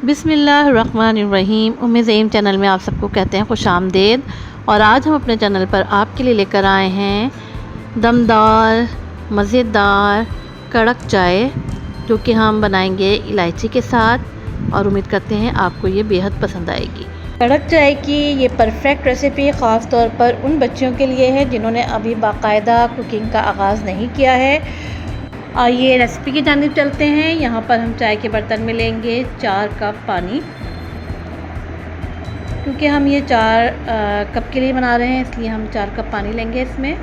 बिस्मिल्लाहिर्रहमानिर्रहीम। उम्मे ज़हीम चैनल में आप सबको कहते हैं खुश आमदेद। और आज हम अपने चैनल पर आपके लिए लेकर आए हैं दमदार मज़ेदार कड़क चाय, जो कि हम बनाएंगे इलायची के साथ और उम्मीद करते हैं आपको ये बेहद पसंद आएगी। कड़क चाय की ये परफेक्ट रेसिपी ख़ास तौर पर उन बच्चों के लिए है जिन्होंने अभी बाकायदा कुकिंग का आगाज़ नहीं किया है। आइए रेसिपी की जानिब चलते हैं। यहाँ पर हम चाय के बर्तन में लेंगे 4 कप पानी, क्योंकि हम ये 4 कप के लिए बना रहे हैं, इसलिए हम 4 कप पानी लेंगे इसमें।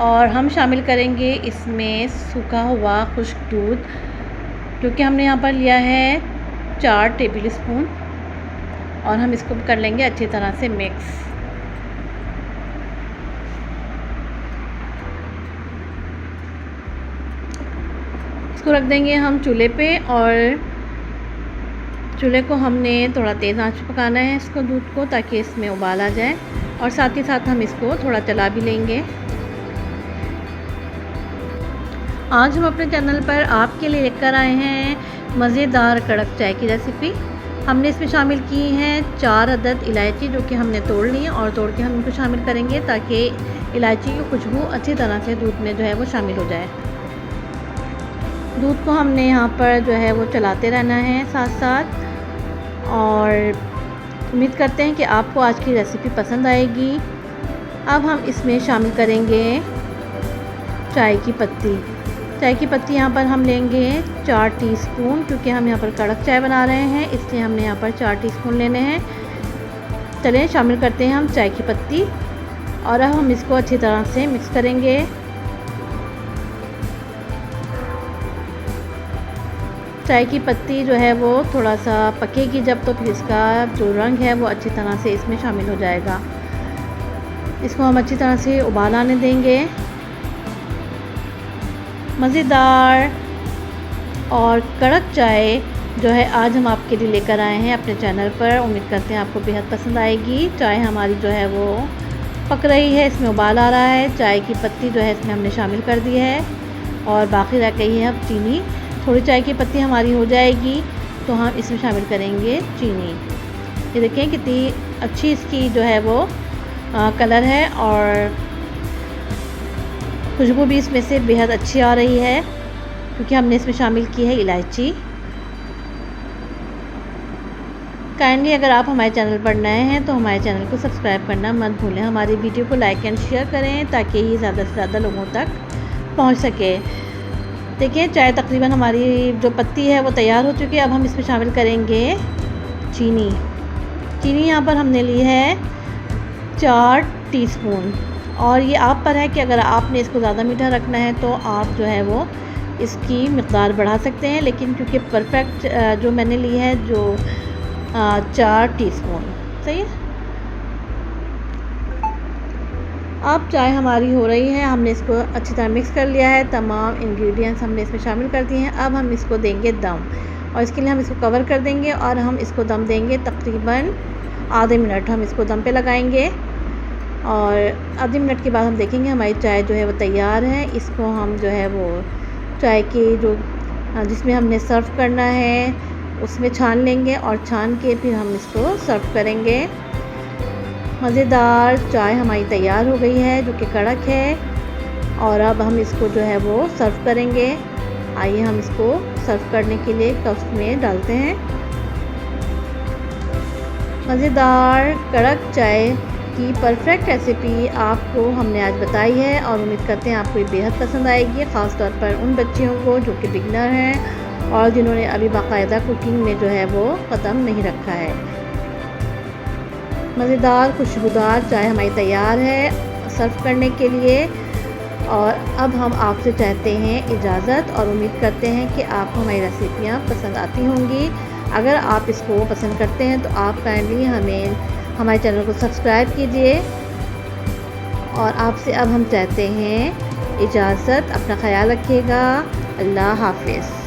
और हम शामिल करेंगे इसमें सूखा हुआ खुश्क दूध, क्योंकि हमने यहाँ पर लिया है 4 टेबल स्पून। और हम इसको कर लेंगे अच्छी तरह से मिक्स। इसको रख देंगे हम चूल्हे पे, और चूल्हे को हमने थोड़ा तेज़ आंच पे पकाना है इसको, दूध को, ताकि इसमें उबाल आ जाए। और साथ ही साथ हम इसको थोड़ा चला भी लेंगे। आज हम अपने चैनल पर आपके लिए लेकर आए हैं मज़ेदार कड़क चाय की रेसिपी। हमने इसमें शामिल की हैं 4 अदद इलायची, जो कि हमने तोड़ ली है, और तोड़ के हम इनको शामिल करेंगे ताकि इलायची की खुशबू अच्छी तरह से दूध में जो है वो शामिल हो जाए। दूध को हमने यहाँ पर जो है वो चलाते रहना है साथ साथ। और उम्मीद करते हैं कि आपको आज की रेसिपी पसंद आएगी। अब हम इसमें शामिल करेंगे चाय की पत्ती। चाय की पत्ती यहाँ पर हम लेंगे 4 टीस्पून, क्योंकि हम यहाँ पर कड़क चाय बना रहे हैं, इसलिए हमने यहाँ पर 4 टीस्पून लेने हैं। चलें शामिल करते हैं हम चाय की पत्ती, और अब हम इसको अच्छी तरह से मिक्स करेंगे। चाय की पत्ती जो है वो थोड़ा सा पकेगी जब, तो फिर इसका जो रंग है वो अच्छी तरह से इसमें शामिल हो जाएगा। इसको हम अच्छी तरह से उबाल आने देंगे। मज़ेदार और कड़क चाय जो है आज हम आपके लिए लेकर आए हैं अपने चैनल पर। उम्मीद करते हैं आपको बेहद पसंद आएगी। चाय हमारी जो है वो पक रही है, इसमें उबाल आ रहा है। चाय की पत्ती जो है इसमें हमने शामिल कर दी है, और बाकी रह गई है अब चीनी। थोड़ी चाय की पत्ती हमारी हो जाएगी तो हम इसमें शामिल करेंगे चीनी। ये देखें कितनी अच्छी इसकी जो है वो कलर है, और खुशबू भी इसमें से बेहद अच्छी आ रही है, क्योंकि हमने इसमें शामिल की है इलायची। काइंडली अगर आप हमारे चैनल पर नए हैं तो हमारे चैनल को सब्सक्राइब करना मत भूलें। हमारी वीडियो को लाइक एंड शेयर करें ताकि ये ज़्यादा से ज़्यादा लोगों तक पहुंच सके। देखिए चाय तकरीबन हमारी जो पत्ती है वो तैयार हो चुकी है। अब हम इसमें शामिल करेंगे चीनी। चीनी यहाँ पर हमने ली है 4 टीस्पून, और ये आप पर है कि अगर आपने इसको ज़्यादा मीठा रखना है तो आप जो है वो इसकी मिक़दार बढ़ा सकते हैं, लेकिन क्योंकि परफेक्ट जो मैंने ली है जो 4 टीस्पून सही है। अब चाय हमारी हो रही है, हमने इसको अच्छी तरह मिक्स कर लिया है। तमाम इंग्रेडिएंट्स हमने इसमें शामिल कर दिए हैं। अब हम इसको देंगे दम, और इसके लिए हम इसको कवर कर देंगे, और हम इसको दम देंगे तकरीबन आधे मिनट हम इसको दम पे लगाएंगे। और आधे मिनट के बाद हम देखेंगे हमारी चाय जो है वो तैयार है। इसको हम जो है वो चाय की जो जिसमें हमने सर्व करना है उसमें छान लेंगे, और छान के फिर हम इसको सर्व करेंगे। मज़ेदार चाय हमारी तैयार हो गई है, जो कि कड़क है। और अब हम इसको जो है वो सर्व करेंगे। आइए हम इसको सर्व करने के लिए कप में डालते हैं। मज़ेदार कड़क चाय की परफेक्ट रेसिपी आपको हमने आज बताई है, और उम्मीद करते हैं आपको ये बेहद पसंद आएगी, ख़ास तौर पर उन बच्चियों को जो कि बिगनर हैं और जिन्होंने अभी बाकायदा कुकिंग में जो है वो कदम नहीं रखा है। मज़ेदार खुशबूदार चाय हमारी तैयार है सर्व करने के लिए। और अब हम आपसे चाहते हैं इजाज़त, और उम्मीद करते हैं कि आपको हमारी रेसिपियाँ पसंद आती होंगी। अगर आप इसको पसंद करते हैं तो आप काइंडली हमारे चैनल को सब्सक्राइब कीजिए। और आपसे अब हम चाहते हैं इजाज़त। अपना ख्याल रखिएगा। अल्लाह हाफ़िज़।